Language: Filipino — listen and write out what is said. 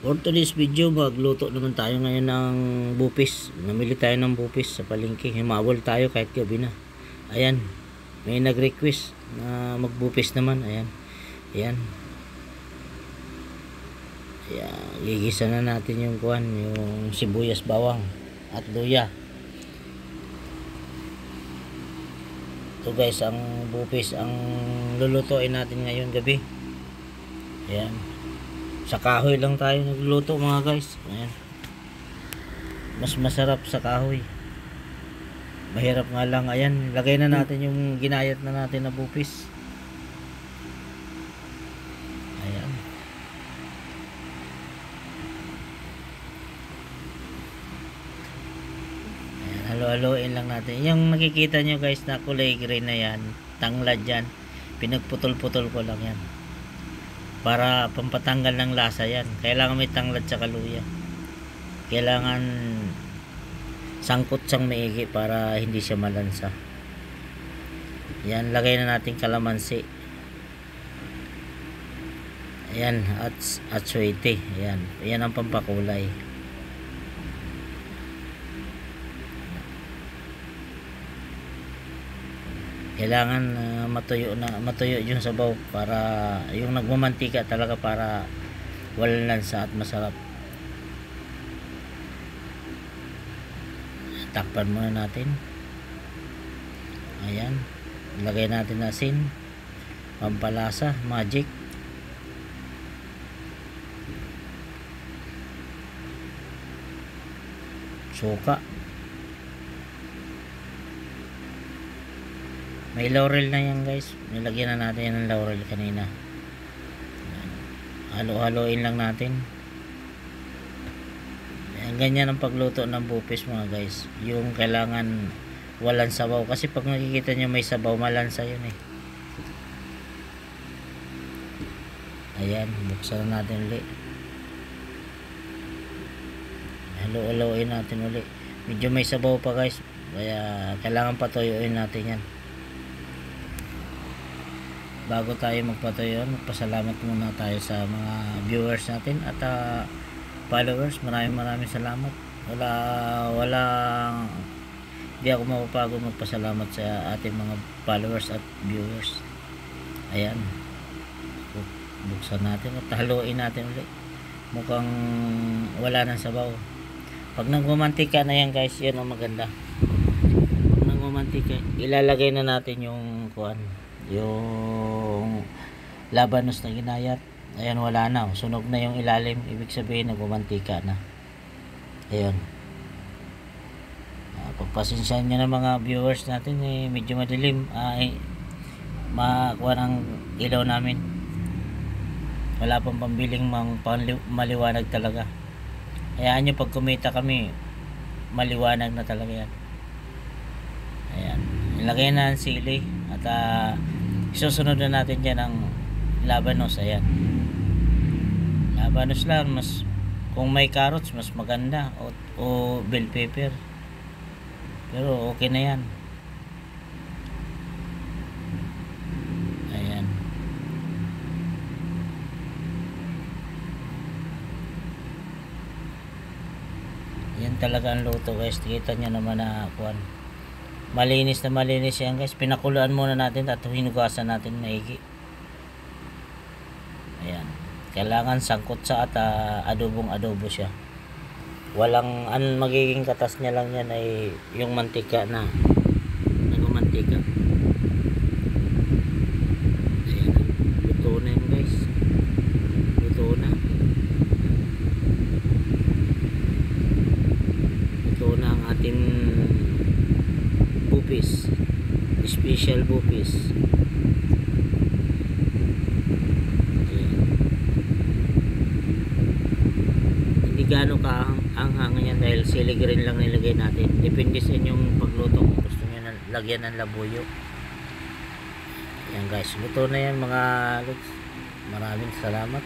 For today's video, magluto naman tayo ngayon ng bupis. Namili tayo ng bupis sa palengke. Himawal tayo kahit gabi na. Ayan, may nag-request na magbupis naman. Ayan, ayan. Ayan, gigisa na natin yung kuhan, yung sibuyas, bawang at luya. Ito guys, ang bupis ang lulutuin natin ngayon gabi. Ayan, sa kahoy lang tayo nagluluto mga guys. Ayan, mas masarap sa kahoy. Mahirap nga lang. Ayan, lagay na natin yung ginayat na natin na bupis. Ayan, ayan, halo-haloin lang natin. Yung nakikita nyo guys na kulay green na yan, tanglad yan, pinagputol-putol ko lang yan para pampatanggal ng lasa yan. Kailangan may tanglad sa luya. Kailangan sangkot siyang maigi para hindi siya malansa. Yan, lagay na natin kalamansi. Ayan, at suwete. Ayan, ayan ang pampakulay. Kailangan matuyo yung sabaw para yung nagmamantika talaga, para walang lansa at masarap. Takpan muna natin. Ayan, lagay natin asin, pampalasa, magic, suka. May laurel na yan guys, nilagyan na natin yan ng laurel kanina. Halo-haloin lang natin. Ganyan ang pagluto ng bupis mga guys. Yung kailangan walang sabaw, kasi pag nakikita nyo may sabaw, malansa yun eh. Ayan, buksan na natin ulit. Halo-haloin natin ulit. Medyo may sabaw pa guys, kaya kailangan patuyuin natin yan. Bago tayo magpatuyo, magpasalamat muna tayo sa mga viewers natin at followers. Maraming salamat. Hindi ako mapapagod magpasalamat sa ating mga followers at viewers. Ayan, buksan natin at haluin natin ulit. Mukhang wala nang sabaw. Pag nagmamantika na yan guys, yan ang maganda. Pag nagmamantika, ilalagay na natin yung kuan, yung labanos na ginayat. Ayan, wala na, sunog na yung ilalim, ibig sabihin nagmamantika na. Ayan, pagpasensyahan nyo na mga viewers natin, medyo madilim, makuha ng ilaw namin. Wala pang pambiling maliwanag talaga. Hayaan nyo, pag kumita kami, maliwanag na talaga yan. Ayan, ilagay na ang sili at isusunod na natin dyan ang labanos. Ayan, labanos lang, mas kung may carrots mas maganda, o bell pepper, pero okay na yan. Ayan, yan talaga ang luto guys. Kita nyo naman na kuan, malinis na malinis yan guys. Pinakuluan muna natin at hinugasan natin maigi. Ayan, kailangan sangkot sa at adobo siya. Walang magiging katas niya lang yan ay yung mantika na nagmamantika. Ayan, luto na yun guys, luto na. Luto na ang ating bupis, special bupis. Hindi gaano kaanghang yan dahil sili green lang nilagay natin. Depende sa inyong pagluto kung gusto nyo na lagyan ng labuyo. Yan guys, luto na yan mga lods. Maraming salamat.